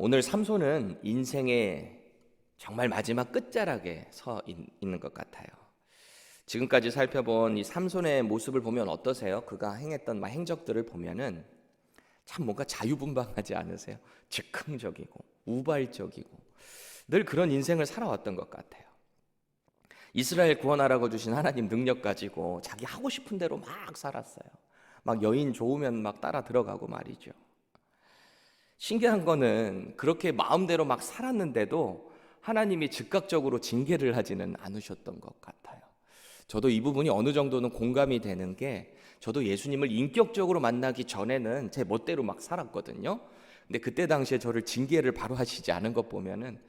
오늘 삼손은 인생의 정말 마지막 끝자락에 있는 것 같아요. 지금까지 살펴본 이 삼손의 모습을 보면 어떠세요? 그가 행했던 행적들을 보면은 참 뭔가 자유분방하지 않으세요? 즉흥적이고 우발적이고 늘 그런 인생을 살아왔던 것 같아요. 이스라엘 구원하라고 주신 하나님 능력 가지고 자기 하고 싶은 대로 막 살았어요. 막 여인 좋으면 막 따라 들어가고 말이죠. 신기한 거는 그렇게 마음대로 막 살았는데도 하나님이 즉각적으로 징계를 하지는 않으셨던 것 같아요. 저도 이 부분이 어느 정도는 공감이 되는 게, 저도 예수님을 인격적으로 만나기 전에는 제 멋대로 막 살았거든요. 근데 그때 당시에 저를 징계를 바로 하시지 않은 것 보면은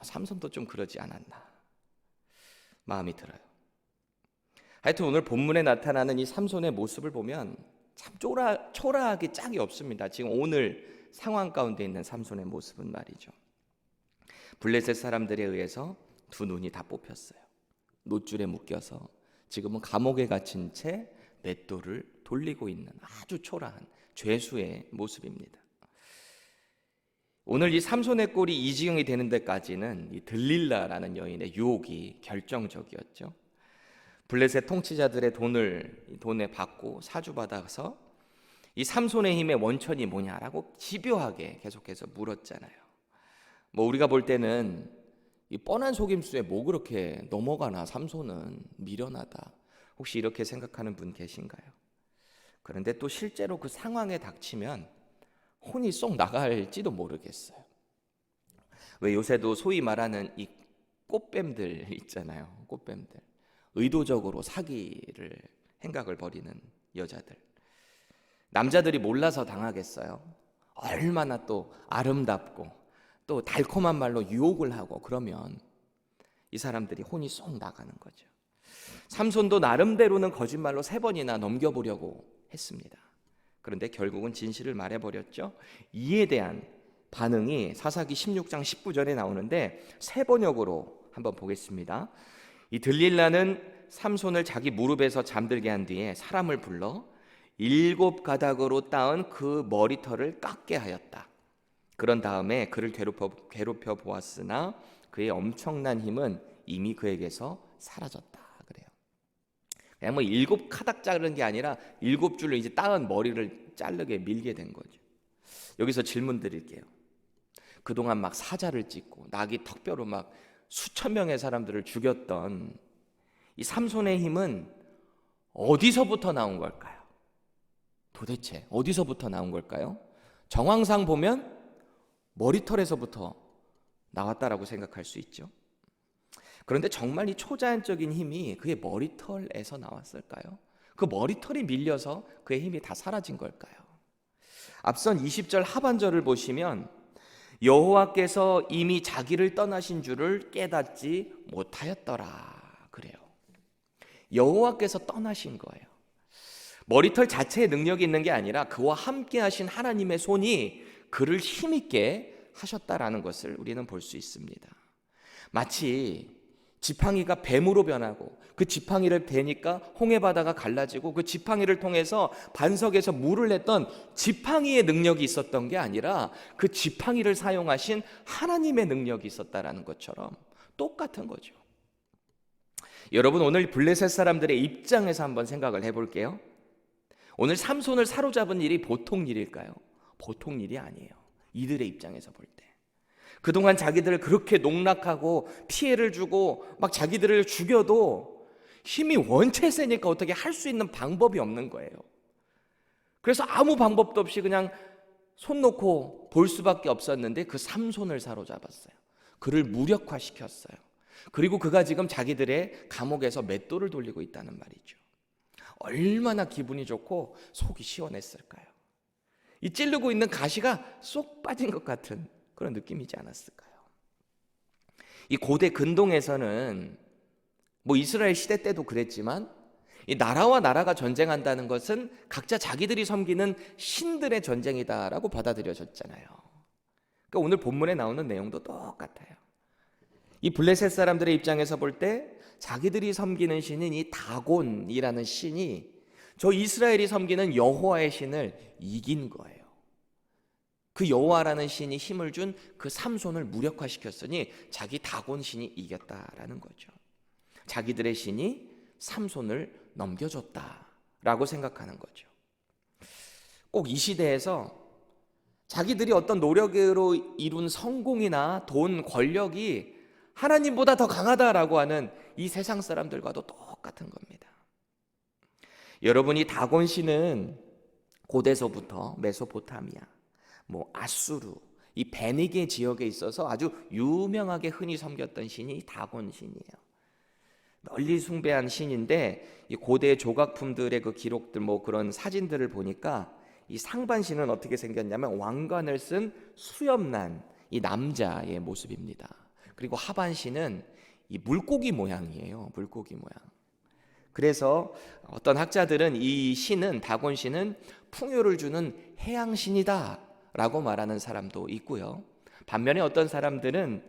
삼손도 좀 그러지 않았나 마음이 들어요. 하여튼 오늘 본문에 나타나는 이 삼손의 모습을 보면 참 초라하기 짝이 없습니다. 지금 오늘 상황 가운데 있는 삼손의 모습은 말이죠. 블레셋 사람들에 의해서 두 눈이 다 뽑혔어요. 놋줄에 묶여서 지금은 감옥에 갇힌 채 맷돌을 돌리고 있는 아주 초라한 죄수의 모습입니다. 오늘 이 삼손의 꼴이 이 지경이 되는 데까지는 이 들릴라라는 여인의 유혹이 결정적이었죠. 블레셋 통치자들의 돈에 받고 사주받아서 이 삼손의 힘의 원천이 뭐냐라고 집요하게 계속해서 물었잖아요. 우리가 볼 때는 이 뻔한 속임수에 뭐 그렇게 넘어가나, 삼손은 미련하다, 혹시 이렇게 생각하는 분 계신가요? 그런데 또 실제로 그 상황에 닥치면 혼이 쏙 나갈지도 모르겠어요. 왜 요새도 소위 말하는 이 꽃뱀들 있잖아요. 꽃뱀들, 의도적으로 사기를 행각을 벌이는 여자들, 남자들이 몰라서 당하겠어요? 얼마나 또 아름답고 또 달콤한 말로 유혹을 하고 그러면 이 사람들이 혼이 쏙 나가는 거죠. 삼손도 나름대로는 거짓말로 3번이나 넘겨보려고 했습니다. 그런데 결국은 진실을 말해버렸죠. 이에 대한 반응이 사사기 16장 19절에 나오는데 세 번역으로 한번 보겠습니다. 이 들릴라는 삼손을 자기 무릎에서 잠들게 한 뒤에 사람을 불러 7가닥으로 따은 그 머리털을 깎게 하였다. 그런 다음에 그를 괴롭혀 보았으나 그의 엄청난 힘은 이미 그에게서 사라졌다 그래요. 그냥 7가닥 자르는 게 아니라 7줄로 이제 따은 머리를 자르게 밀게 된 거죠. 여기서 질문 드릴게요. 그동안 막 사자를 찢고 나귀 턱뼈로 막 수천 명의 사람들을 죽였던 이 삼손의 힘은 어디서부터 나온 걸까요? 도대체 어디서부터 나온 걸까요? 정황상 보면 머리털에서부터 나왔다라고 생각할 수 있죠. 그런데 정말 이 초자연적인 힘이 그의 머리털에서 나왔을까요? 그 머리털이 밀려서 그의 힘이 다 사라진 걸까요? 앞선 20절 하반절을 보시면 여호와께서 이미 자기를 떠나신 줄을 깨닫지 못하였더라 그래요. 여호와께서 떠나신 거예요. 머리털 자체에 능력이 있는 게 아니라 그와 함께 하신 하나님의 손이 그를 힘있게 하셨다라는 것을 우리는 볼 수 있습니다. 마치 지팡이가 뱀으로 변하고 그 지팡이를 베니까 홍해바다가 갈라지고 그 지팡이를 통해서 반석에서 물을 냈던 지팡이의 능력이 있었던 게 아니라 그 지팡이를 사용하신 하나님의 능력이 있었다라는 것처럼 똑같은 거죠. 여러분, 오늘 블레셋 사람들의 입장에서 한번 생각을 해볼게요. 오늘 삼손을 사로잡은 일이 보통 일일까요? 보통 일이 아니에요. 이들의 입장에서 볼 때 그동안 자기들을 그렇게 농락하고 피해를 주고 막 자기들을 죽여도 힘이 원체 세니까 어떻게 할 수 있는 방법이 없는 거예요. 그래서 아무 방법도 없이 그냥 손 놓고 볼 수밖에 없었는데 그 삼손을 사로잡았어요. 그를 무력화시켰어요. 그리고 그가 지금 자기들의 감옥에서 맷돌을 돌리고 있다는 말이죠. 얼마나 기분이 좋고 속이 시원했을까요? 이 찌르고 있는 가시가 쏙 빠진 것 같은 그런 느낌이지 않았을까요? 이 고대 근동에서는 이스라엘 시대 때도 그랬지만 이 나라와 나라가 전쟁한다는 것은 각자 자기들이 섬기는 신들의 전쟁이다라고 받아들여졌잖아요. 그러니까 오늘 본문에 나오는 내용도 똑같아요. 이 블레셋 사람들의 입장에서 볼 때 자기들이 섬기는 신인 이 다곤이라는 신이 저 이스라엘이 섬기는 여호와의 신을 이긴 거예요. 그 여호와라는 신이 힘을 준 그 삼손을 무력화시켰으니 자기 다곤 신이 이겼다라는 거죠. 자기들의 신이 삼손을 넘겨줬다라고 생각하는 거죠. 꼭 이 시대에서 자기들이 어떤 노력으로 이룬 성공이나 돈, 권력이 하나님보다 더 강하다라고 하는 이 세상 사람들과도 똑같은 겁니다. 여러분이 다곤 신은 고대서부터 메소포타미아, 아수르, 이 베니게 지역에 있어서 아주 유명하게 흔히 섬겼던 신이 다곤 신이에요. 널리 숭배한 신인데 이 고대 조각품들의 그 기록들 그런 사진들을 보니까 이 상반신은 어떻게 생겼냐면 왕관을 쓴 수염난 이 남자의 모습입니다. 그리고 하반신은 이 물고기 모양이에요. 물고기 모양. 그래서 어떤 학자들은 이 신은 다곤 신은 풍요를 주는 해양신이다 라고 말하는 사람도 있고요. 반면에 어떤 사람들은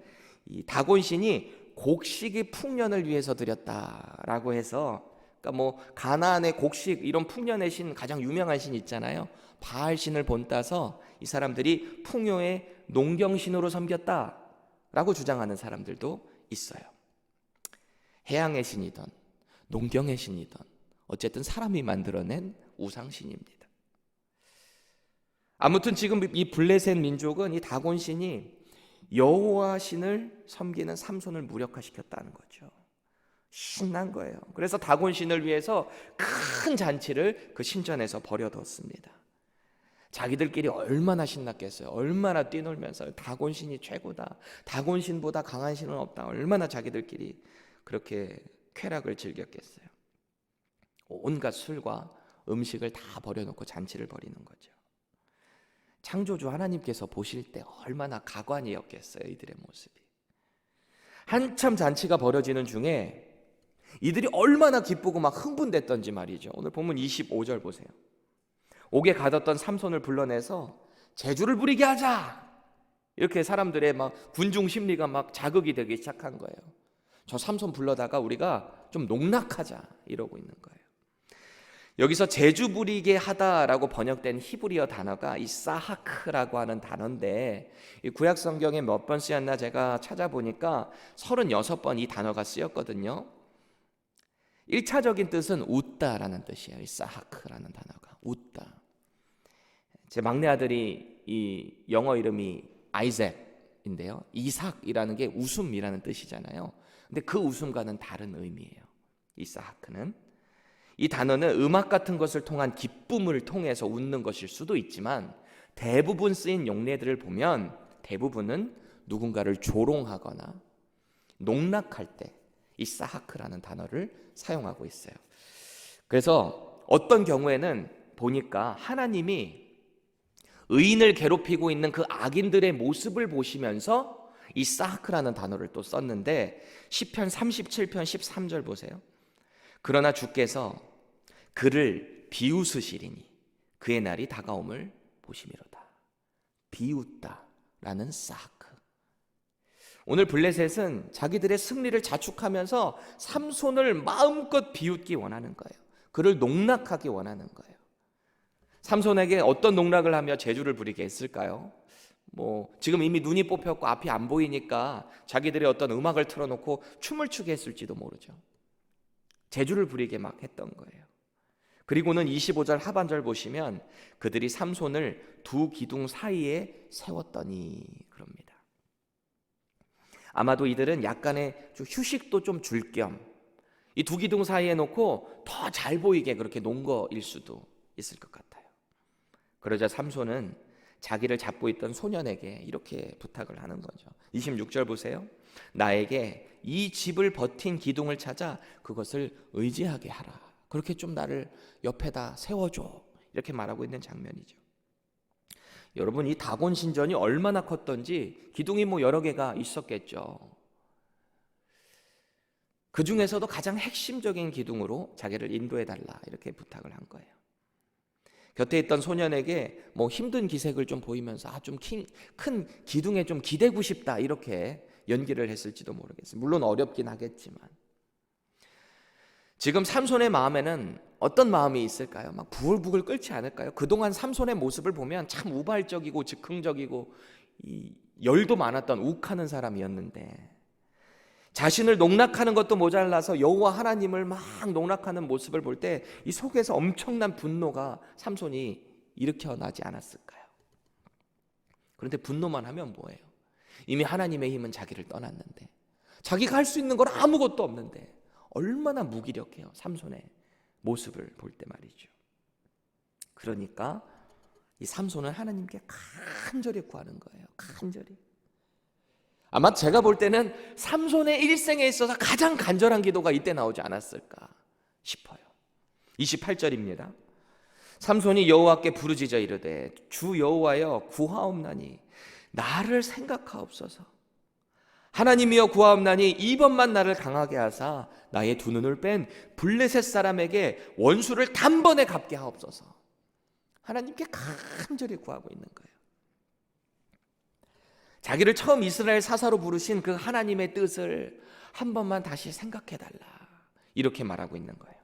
이 다곤 신이 곡식의 풍년을 위해서 드렸다라고 해서 그러니까 가나안의 곡식 이런 풍년의 신 가장 유명한 신 있잖아요. 바알 신을 본따서 이 사람들이 풍요의 농경신으로 섬겼다라고 주장하는 사람들도 있어요. 해양의 신이든 농경의 신이든 어쨌든 사람이 만들어낸 우상신입니다. 아무튼 지금 이 블레셋 민족은 이 다곤 신이 여호와 신을 섬기는 삼손을 무력화시켰다는 거죠. 신난 거예요. 그래서 다곤 신을 위해서 큰 잔치를 그 신전에서 벌여뒀습니다. 자기들끼리 얼마나 신났겠어요. 얼마나 뛰놀면서 다곤 신이 최고다, 다곤 신보다 강한 신은 없다, 얼마나 자기들끼리 그렇게 쾌락을 즐겼겠어요. 온갖 술과 음식을 다 버려놓고 잔치를 벌이는 거죠. 창조주 하나님께서 보실 때 얼마나 가관이었겠어요, 이들의 모습이. 한참 잔치가 벌어지는 중에 이들이 얼마나 기쁘고 막 흥분됐던지 말이죠. 오늘 본문 25절 보세요. 옥에 가뒀던 삼손을 불러내서 제주를 부리게 하자, 이렇게 사람들의 막 군중 심리가 막 자극이 되기 시작한 거예요. 저 삼손 불러다가 우리가 좀 농락하자 이러고 있는 거예요. 여기서 제주 부리게 하다라고 번역된 히브리어 단어가 이 사하크라고 하는 단어인데, 이 구약 성경에 몇 번 쓰였나 제가 찾아보니까 36번 이 단어가 쓰였거든요. 1차적인 뜻은 웃다라는 뜻이에요. 이 사하크라는 단어가 웃다. 제 막내 아들이 이 영어 이름이 아이작인데요, 이삭이라는 게 웃음이라는 뜻이잖아요. 근데 그 웃음과는 다른 의미예요. 이 사하크는, 이 단어는 음악 같은 것을 통한 기쁨을 통해서 웃는 것일 수도 있지만 대부분 쓰인 용례들을 보면 대부분은 누군가를 조롱하거나 농락할 때 이 사하크라는 단어를 사용하고 있어요. 그래서 어떤 경우에는 보니까 하나님이 의인을 괴롭히고 있는 그 악인들의 모습을 보시면서 이 사하크라는 단어를 또 썼는데, 시편 37편 13절 보세요. 그러나 주께서 그를 비웃으시리니 그의 날이 다가옴을 보시미로다. 비웃다라는 사하크. 오늘 블레셋은 자기들의 승리를 자축하면서 삼손을 마음껏 비웃기 원하는 거예요. 그를 농락하기 원하는 거예요. 삼손에게 어떤 농락을 하며 제주를 부리게 했을까요? 지금 이미 눈이 뽑혔고 앞이 안 보이니까 자기들이 어떤 음악을 틀어놓고 춤을 추게 했을지도 모르죠. 제주를 부리게 막 했던 거예요. 그리고는 25절 하반절 보시면 그들이 삼손을 두 기둥 사이에 세웠더니 그럽니다. 아마도 이들은 약간의 좀 휴식도 좀 줄 겸 이 두 기둥 사이에 놓고 더 잘 보이게 그렇게 놓은 거일 수도 있을 것 같아요. 그러자 삼손은 자기를 잡고 있던 소년에게 이렇게 부탁을 하는 거죠. 26절 보세요. 나에게 이 집을 버틴 기둥을 찾아 그것을 의지하게 하라. 그렇게 좀 나를 옆에다 세워줘. 이렇게 말하고 있는 장면이죠. 여러분, 이 다곤 신전이 얼마나 컸던지 기둥이 여러 개가 있었겠죠. 그 중에서도 가장 핵심적인 기둥으로 자기를 인도해달라 이렇게 부탁을 한 거예요. 곁에 있던 소년에게 힘든 기색을 좀 보이면서 좀 큰 기둥에 좀 기대고 싶다 이렇게 연기를 했을지도 모르겠어요. 물론 어렵긴 하겠지만 지금 삼손의 마음에는 어떤 마음이 있을까요? 막 부글부글 끓지 않을까요? 그동안 삼손의 모습을 보면 참 우발적이고 즉흥적이고 열도 많았던 욱하는 사람이었는데, 자신을 농락하는 것도 모자라서 여호와 하나님을 막 농락하는 모습을 볼 때 이 속에서 엄청난 분노가 삼손이 일으켜나지 않았을까요? 그런데 분노만 하면 뭐예요? 이미 하나님의 힘은 자기를 떠났는데, 자기가 할 수 있는 건 아무것도 없는데 얼마나 무기력해요, 삼손의 모습을 볼 때 말이죠. 그러니까 이 삼손은 하나님께 간절히 구하는 거예요. 간절히. 아마 제가 볼 때는 삼손의 일생에 있어서 가장 간절한 기도가 이때 나오지 않았을까 싶어요. 28절입니다. 삼손이 여호와께 부르짖어 이르되 주 여호와여 구하옵나니 나를 생각하옵소서. 하나님이여 구하옵나니 이번만 나를 강하게 하사 나의 두 눈을 뺀 블레셋 사람에게 원수를 단번에 갚게 하옵소서. 하나님께 간절히 구하고 있는 거예요. 자기를 처음 이스라엘 사사로 부르신 그 하나님의 뜻을 한 번만 다시 생각해달라, 이렇게 말하고 있는 거예요.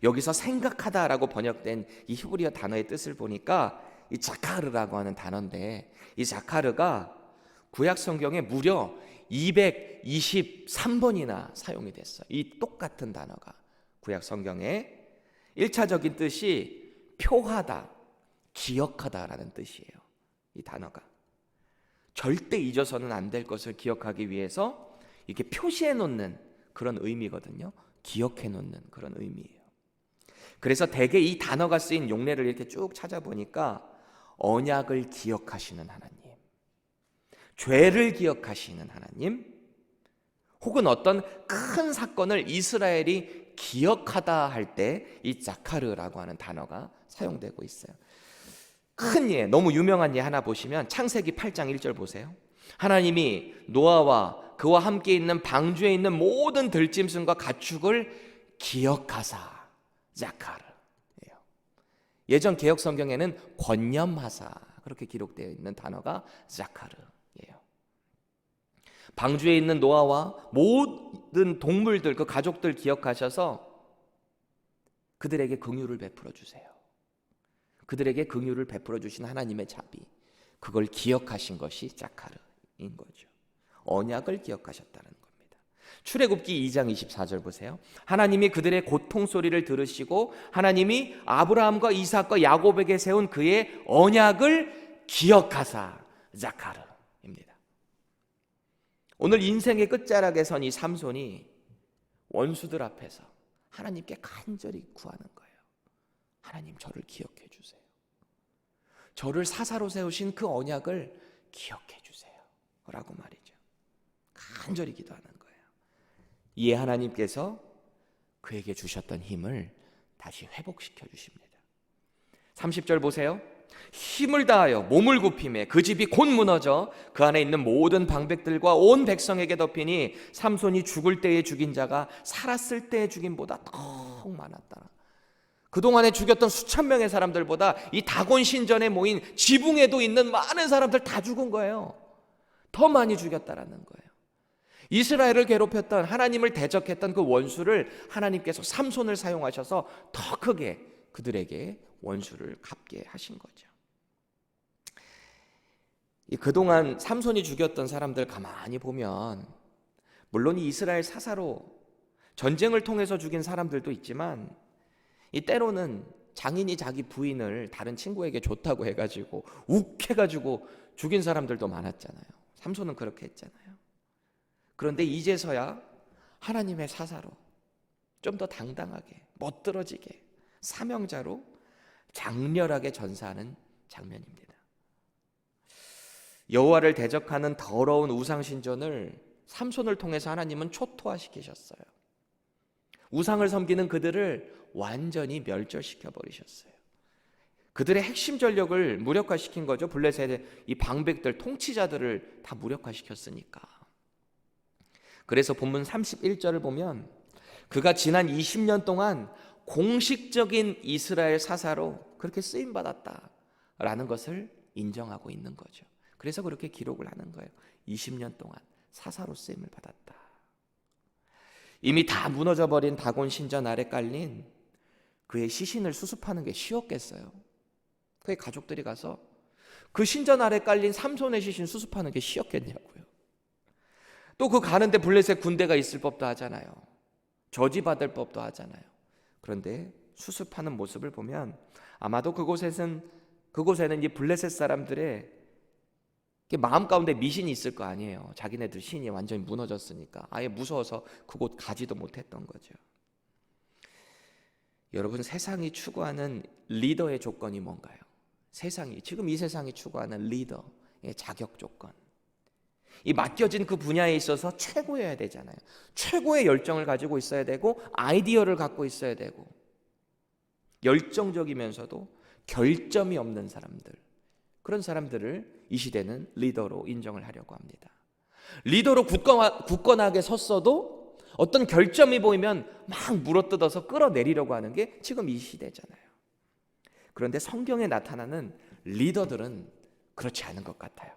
여기서 생각하다라고 번역된 이 히브리어 단어의 뜻을 보니까 이 자카르라고 하는 단어인데, 이 자카르가 구약 성경에 무려 223번이나 사용이 됐어요. 이 똑같은 단어가 구약 성경에 1차적인 뜻이 표하다, 기억하다라는 뜻이에요. 이 단어가 절대 잊어서는 안 될 것을 기억하기 위해서 이렇게 표시해 놓는 그런 의미거든요. 기억해 놓는 그런 의미예요. 그래서 대개 이 단어가 쓰인 용례를 이렇게 쭉 찾아보니까 언약을 기억하시는 하나님, 죄를 기억하시는 하나님, 혹은 어떤 큰 사건을 이스라엘이 기억하다 할 때 이 자카르라고 하는 단어가 사용되고 있어요. 큰 예, 너무 유명한 예 하나 보시면 창세기 8장 1절 보세요. 하나님이 노아와 그와 함께 있는 방주에 있는 모든 들짐승과 가축을 기억하사, 자카르예요. 예전 개역 성경에는 권념하사 그렇게 기록되어 있는 단어가 자카르예요. 방주에 있는 노아와 모든 동물들, 그 가족들 기억하셔서 그들에게 긍휼을 베풀어 주세요. 그들에게 긍휼을 베풀어 주신 하나님의 자비, 그걸 기억하신 것이 자카르인 거죠. 언약을 기억하셨다는 겁니다. 출애굽기 2장 24절 보세요. 하나님이 그들의 고통 소리를 들으시고 하나님이 아브라함과 이삭과 야곱에게 세운 그의 언약을 기억하사, 자카르입니다. 오늘 인생의 끝자락에 선 이 삼손이 원수들 앞에서 하나님께 간절히 구하는 거예요. 하나님, 저를 기억해 주세요. 저를 사사로 세우신 그 언약을 기억해 주세요 라고 말이죠. 간절히 기도하는 거예요. 이에 하나님께서 그에게 주셨던 힘을 다시 회복시켜 주십니다. 30절 보세요. 힘을 다하여 몸을 굽히매 그 집이 곧 무너져 그 안에 있는 모든 방백들과 온 백성에게 덮이니 삼손이 죽을 때에 죽인 자가 살았을 때에 죽임보다 더 많았다. 그동안에 죽였던 수천 명의 사람들보다 이 다곤 신전에 모인 지붕에도 있는 많은 사람들 다 죽은 거예요. 더 많이 죽였다라는 거예요. 이스라엘을 괴롭혔던, 하나님을 대적했던 그 원수를 하나님께서 삼손을 사용하셔서 더 크게 그들에게 원수를 갚게 하신 거죠. 그동안 삼손이 죽였던 사람들 가만히 보면 물론 이스라엘 사사로 전쟁을 통해서 죽인 사람들도 있지만, 이 때로는 장인이 자기 부인을 다른 친구에게 좋다고 해가지고 욱해가지고 죽인 사람들도 많았잖아요. 삼손은 그렇게 했잖아요. 그런데 이제서야 하나님의 사사로 좀 더 당당하게, 멋들어지게, 사명자로 장렬하게 전사하는 장면입니다. 여호와를 대적하는 더러운 우상신전을 삼손을 통해서 하나님은 초토화시키셨어요. 우상을 섬기는 그들을 완전히 멸절시켜 버리셨어요. 그들의 핵심 전력을 무력화시킨 거죠. 블레셋의 이 방백들, 통치자들을 다 무력화시켰으니까. 그래서 본문 31절을 보면 그가 지난 20년 동안 공식적인 이스라엘 사사로 그렇게 쓰임받았다라는 것을 인정하고 있는 거죠. 그래서 그렇게 기록을 하는 거예요. 20년 동안 사사로 쓰임을 받았다. 이미 다 무너져버린 다곤 신전 아래 깔린 그의 시신을 수습하는 게 쉬웠겠어요? 그의 가족들이 가서 그 신전 아래 깔린 삼손의 시신 수습하는 게 쉬웠겠냐고요. 또 그 가는데 블레셋 군대가 있을 법도 하잖아요. 저지받을 법도 하잖아요. 그런데 수습하는 모습을 보면 아마도 그곳에는 이 블레셋 사람들의 마음 가운데 미신이 있을 거 아니에요. 자기네들 신이 완전히 무너졌으니까 아예 무서워서 그곳 가지도 못했던 거죠. 여러분, 세상이 추구하는 리더의 조건이 뭔가요? 지금 이 세상이 추구하는 리더의 자격 조건, 이 맡겨진 그 분야에 있어서 최고여야 되잖아요. 최고의 열정을 가지고 있어야 되고 아이디어를 갖고 있어야 되고 열정적이면서도 결점이 없는 사람들, 그런 사람들을 이 시대는 리더로 인정을 하려고 합니다. 리더로 굳건하게 섰어도 어떤 결점이 보이면 막 물어뜯어서 끌어내리려고 하는 게 지금 이 시대잖아요. 그런데 성경에 나타나는 리더들은 그렇지 않은 것 같아요.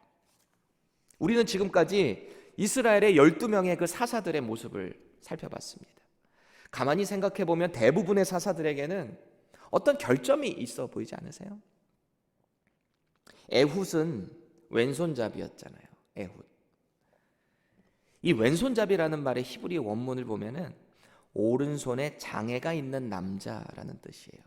우리는 지금까지 이스라엘의 12명의 그 사사들의 모습을 살펴봤습니다. 가만히 생각해 보면 대부분의 사사들에게는 어떤 결점이 있어 보이지 않으세요? 에훗은 왼손잡이였잖아요. 에훗. 이 왼손잡이라는 말의 히브리 원문을 보면은 오른손에 장애가 있는 남자라는 뜻이에요.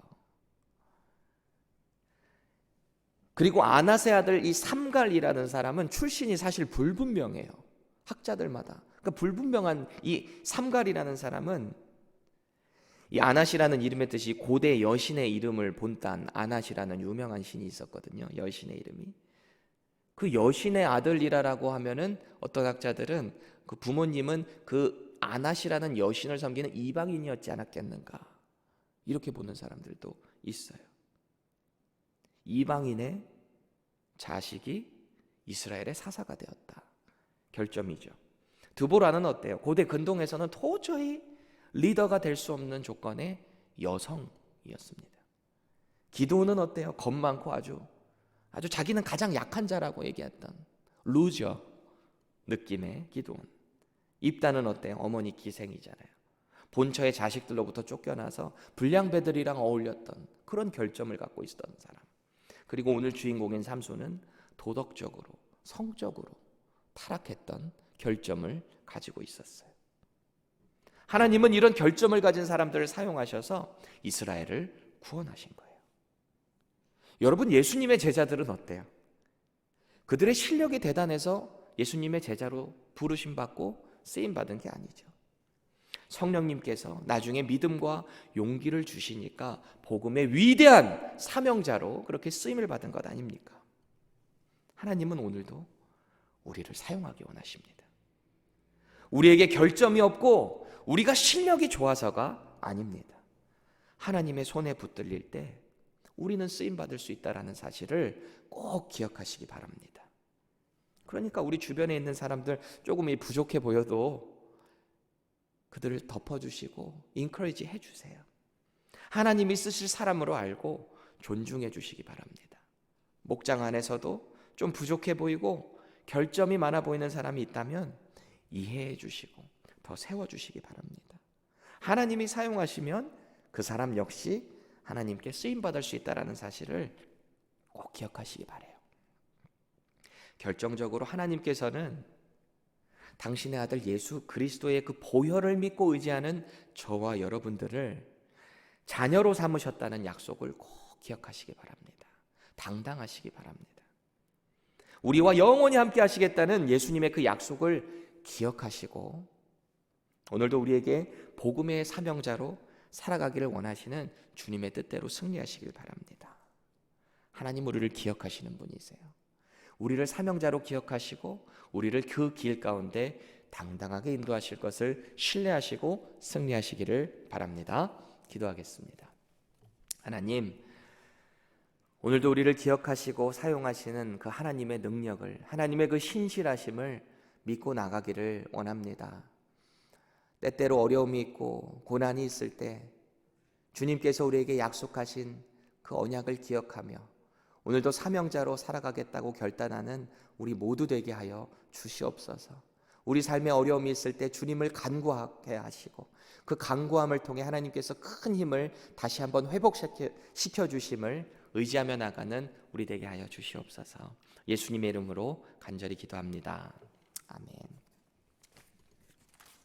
그리고 아낫의 아들 이 삼갈이라는 사람은 출신이 사실 불분명해요. 학자들마다. 그러니까 불분명한 이 삼갈이라는 사람은 이 아낫이라는 이름의 뜻이 고대 여신의 이름을 본딴 아낫이라는 유명한 신이 있었거든요. 여신의 이름이. 그 여신의 아들이라고 하면은 어떤 학자들은 그 부모님은 그 아낫이라는 여신을 섬기는 이방인이었지 않았겠는가, 이렇게 보는 사람들도 있어요. 이방인의 자식이 이스라엘의 사사가 되었다. 결점이죠. 드보라는 어때요? 고대 근동에서는 도저히 리더가 될 수 없는 조건의 여성이었습니다. 기드온은 어때요? 겁 많고 아주 자기는 가장 약한 자라고 얘기했던 루저 느낌의 기드온. 입다는 어때요? 어머니 기생이잖아요. 본처의 자식들로부터 쫓겨나서 불량배들이랑 어울렸던 그런 결점을 갖고 있었던 사람. 그리고 오늘 주인공인 삼손은 도덕적으로, 성적으로 타락했던 결점을 가지고 있었어요. 하나님은 이런 결점을 가진 사람들을 사용하셔서 이스라엘을 구원하신 거예요. 여러분, 예수님의 제자들은 어때요? 그들의 실력이 대단해서 예수님의 제자로 부르심 받고 쓰임 받은 게 아니죠. 성령님께서 나중에 믿음과 용기를 주시니까 복음의 위대한 사명자로 그렇게 쓰임을 받은 것 아닙니까? 하나님은 오늘도 우리를 사용하기 원하십니다. 우리에게 결점이 없고 우리가 실력이 좋아서가 아닙니다. 하나님의 손에 붙들릴 때 우리는 쓰임 받을 수 있다는 사실을 꼭 기억하시기 바랍니다. 그러니까 우리 주변에 있는 사람들 조금 부족해 보여도 그들을 덮어주시고 인커리지 해주세요. 하나님이 쓰실 사람으로 알고 존중해 주시기 바랍니다. 목장 안에서도 좀 부족해 보이고 결점이 많아 보이는 사람이 있다면 이해해 주시고 더 세워주시기 바랍니다. 하나님이 사용하시면 그 사람 역시 하나님께 쓰임받을 수 있다는 사실을 꼭 기억하시기 바라요. 결정적으로 하나님께서는 당신의 아들 예수 그리스도의 그 보혈을 믿고 의지하는 저와 여러분들을 자녀로 삼으셨다는 약속을 꼭 기억하시기 바랍니다. 당당하시기 바랍니다. 우리와 영원히 함께 하시겠다는 예수님의 그 약속을 기억하시고 오늘도 우리에게 복음의 사명자로 살아가기를 원하시는 주님의 뜻대로 승리하시길 바랍니다. 하나님 우리를 기억하시는 분이세요. 우리를 사명자로 기억하시고 우리를 그 길 가운데 당당하게 인도하실 것을 신뢰하시고 승리하시기를 바랍니다. 기도하겠습니다. 하나님, 오늘도 우리를 기억하시고 사용하시는 그 하나님의 능력을, 하나님의 그 신실하심을 믿고 나가기를 원합니다. 때때로 어려움이 있고 고난이 있을 때 주님께서 우리에게 약속하신 그 언약을 기억하며 오늘도 사명자로 살아가겠다고 결단하는 우리 모두 되게 하여 주시옵소서. 우리 삶에 어려움이 있을 때 주님을 간구하게 하시고 그 간구함을 통해 하나님께서 큰 힘을 다시 한번 회복시켜 주심을 의지하며 나가는 우리 되게 하여 주시옵소서. 예수님의 이름으로 간절히 기도합니다. 아멘.